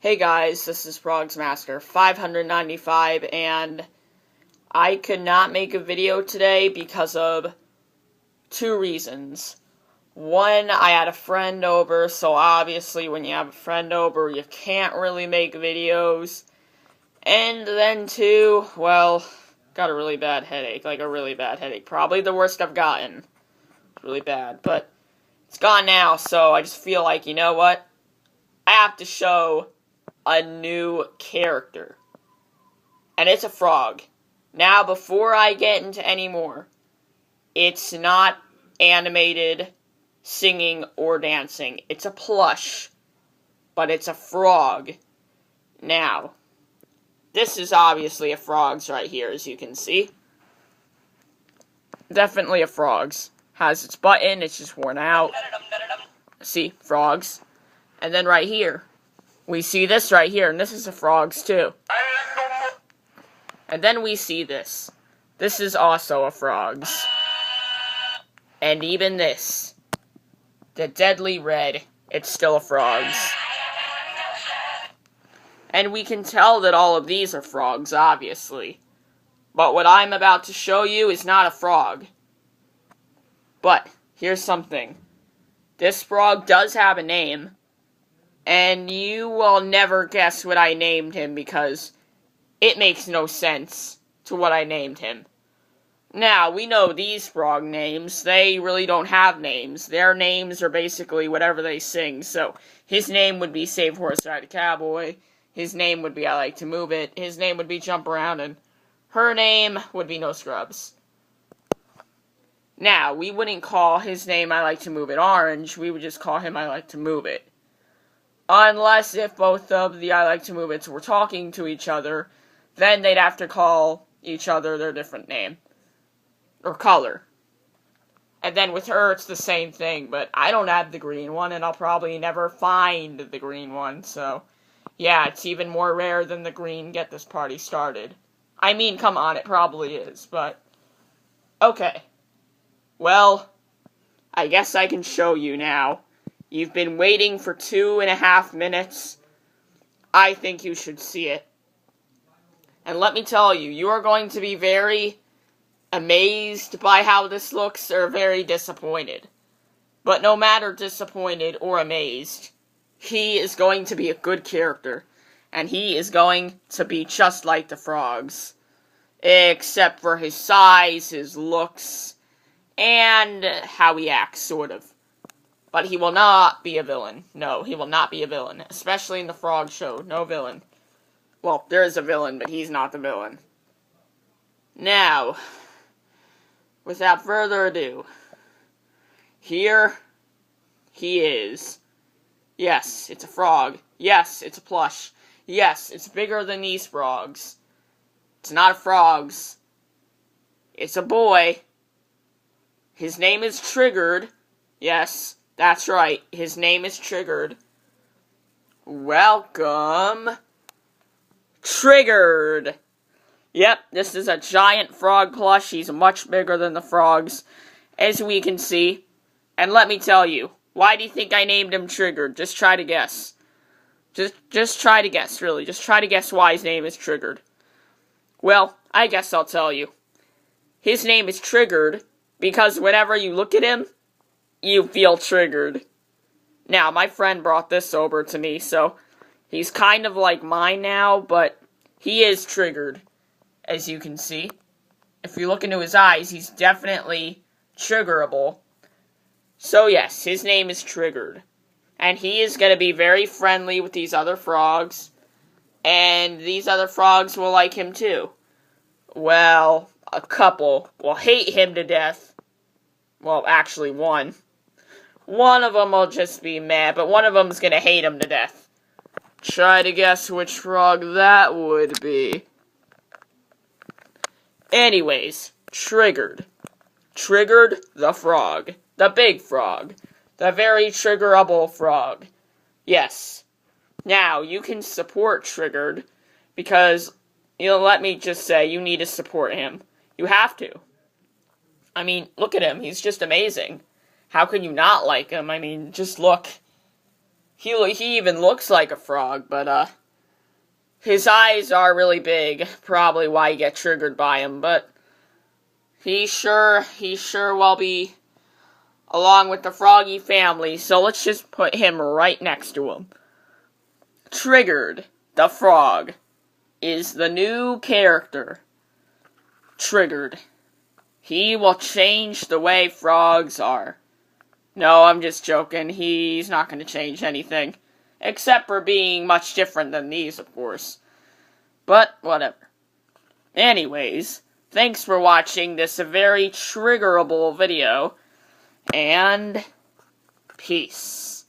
Hey guys, this is Frogsmaster 595, and I could not make a video today because of two reasons. One, I had a friend over, so obviously when you have a friend over, you can't really make videos. And then two, well, got a really bad headache, probably the worst I've gotten. It's really bad, but it's gone now, so I just feel like, you know what? I have to show a new character. And it's a frog. Now, before I get into any more, it's not animated, singing, or dancing. It's a plush. But it's a frog. Now, this is obviously a frog's right here, as you can see. Definitely a frog's. Has its button, it's just worn out. See, frogs. And then right here, we see this right here, and this is a frog's too. And then we see this. This is also a frog's. And even this. The deadly red. It's still a frog's. And we can tell that all of these are frogs, obviously. But what I'm about to show you is not a frog. But, here's something. This frog does have a name. And you will never guess what I named him because it makes no sense to what I named him. Now, we know these frog names, they really don't have names. Their names are basically whatever they sing. So, his name would be Save Horse Ride a Cowboy. His name would be I Like to Move It. His name would be Jump Around. And her name would be No Scrubs. Now, we wouldn't call his name I Like to Move It Orange. We would just call him I Like to Move It. Unless if both of the I Like to Move It's were talking to each other, then they'd have to call each other their different name. Or color. And then with her, it's the same thing, but I don't have the green one, and I'll probably never find the green one, so yeah, it's even more rare than the green Get This Party Started. I mean, come on, it probably is, but okay. Well, I guess I can show you now. You've been waiting for 2.5 minutes. I think you should see it. And let me tell you, you are going to be very amazed by how this looks or very disappointed. But no matter disappointed or amazed, he is going to be a good character. And he is going to be just like the frogs. Except for his size, his looks, and how he acts, sort of. But he will not be a villain. No, he will not be a villain. Especially in the Frog Show. No villain. Well, there is a villain, but he's not the villain. Now, without further ado, here he is. Yes, it's a frog. Yes, it's a plush. Yes, it's bigger than these frogs. It's not a frog's. It's a boy. His name is Triggered. Yes. That's right, his name is Triggered. Welcome, Triggered. Yep, this is a giant frog plush. He's much bigger than the frogs, as we can see. And let me tell you, why do you think I named him Triggered? Just try to guess. Just try to guess, really. Just try to guess why his name is Triggered. Well, I guess I'll tell you. His name is Triggered because whenever you look at him, you feel triggered. Now, my friend brought this over to me, so he's kind of like mine now, but he is triggered, as you can see. If you look into his eyes, he's definitely triggerable. So yes, his name is Triggered. And he is going to be very friendly with these other frogs, and these other frogs will like him too. Well, a couple will hate him to death. Well, actually one. One of them will just be mad, but one of them's gonna hate him to death. Try to guess which frog that would be. Anyways, Triggered. Triggered the frog. The big frog. The very triggerable frog. Yes. Now, you can support Triggered, because, let me just say, you need to support him. You have to. I mean, look at him. He's just amazing. How can you not like him? I mean, just look. He even looks like a frog, but his eyes are really big. Probably why you get triggered by him, but he sure will be along with the Froggy family, so let's just put him right next to him. Triggered, the frog, is the new character. Triggered. He will change the way frogs are. No, I'm just joking. He's not going to change anything. Except for being much different than these, of course. But, whatever. Anyways, thanks for watching this very triggerable video. And peace.